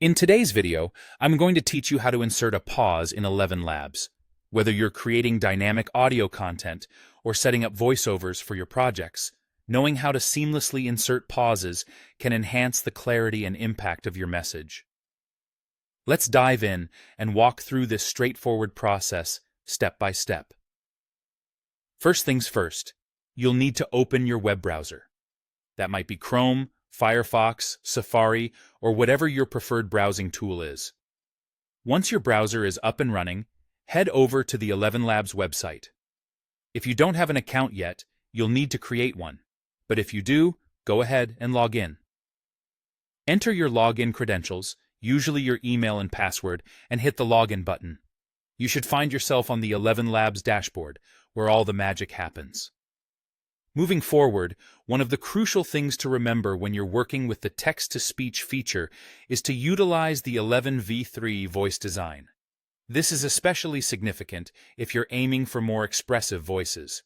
In today's video, I'm going to teach you how to insert a pause in ElevenLabs. Whether you're creating dynamic audio content or setting up voiceovers for your projects, knowing how to seamlessly insert pauses can enhance the clarity and impact of your message. Let's dive in and walk through this straightforward process step by step. First things first, you'll need to open your web browser. That might be Chrome, Firefox, Safari, or whatever your preferred browsing tool is. Once your browser is up and running, head over to the ElevenLabs website. If you don't have an account yet, you'll need to create one. But if you do, go ahead and log in. Enter your login credentials, usually your email and password, and hit the login button. You should find yourself on the ElevenLabs dashboard, where all the magic happens. Moving forward, one of the crucial things to remember when you're working with the text-to-speech feature is to utilize the 11v3 voice design. This is especially significant if you're aiming for more expressive voices.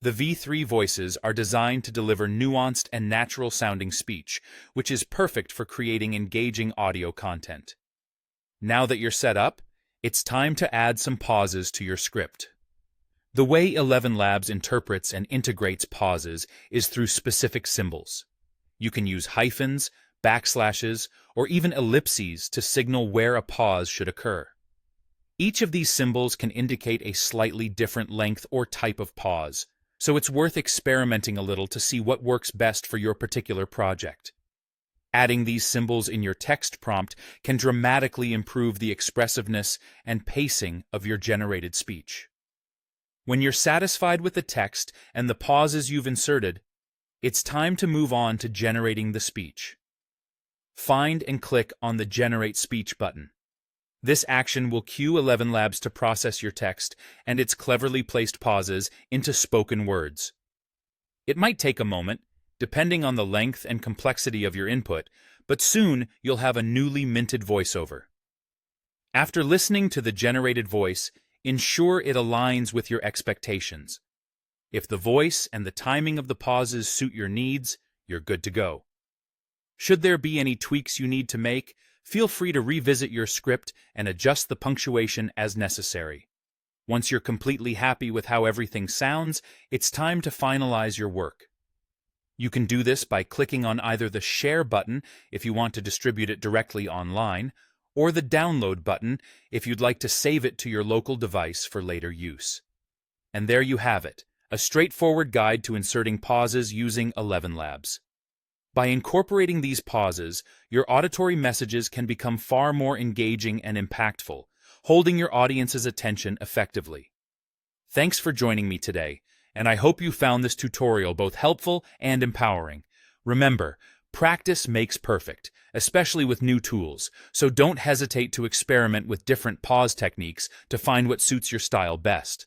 The V3 voices are designed to deliver nuanced and natural-sounding speech, which is perfect for creating engaging audio content. Now that you're set up, it's time to add some pauses to your script. The way ElevenLabs interprets and integrates pauses is through specific symbols. You can use hyphens, backslashes, or even ellipses to signal where a pause should occur. Each of these symbols can indicate a slightly different length or type of pause, so it's worth experimenting a little to see what works best for your particular project. Adding these symbols in your text prompt can dramatically improve the expressiveness and pacing of your generated speech. When you're satisfied with the text and the pauses you've inserted, it's time to move on to generating the speech. Find and click on the Generate Speech button. This action will cue ElevenLabs to process your text and its cleverly placed pauses into spoken words. It might take a moment, depending on the length and complexity of your input, but soon you'll have a newly minted voiceover. After listening to the generated voice, ensure it aligns with your expectations. If the voice and the timing of the pauses suit your needs, you're good to go. Should there be any tweaks you need to make, feel free to revisit your script and adjust the punctuation as necessary. Once you're completely happy with how everything sounds, it's time to finalize your work. You can do this by clicking on either the Share button if you want to distribute it directly online, or the Download button if you'd like to save it to your local device for later use. And there you have it, a straightforward guide to inserting pauses using ElevenLabs. By incorporating these pauses, your auditory messages can become far more engaging and impactful, holding your audience's attention effectively. Thanks for joining me today, and I hope you found this tutorial both helpful and empowering. Remember, practice makes perfect, especially with new tools, so don't hesitate to experiment with different pause techniques to find what suits your style best.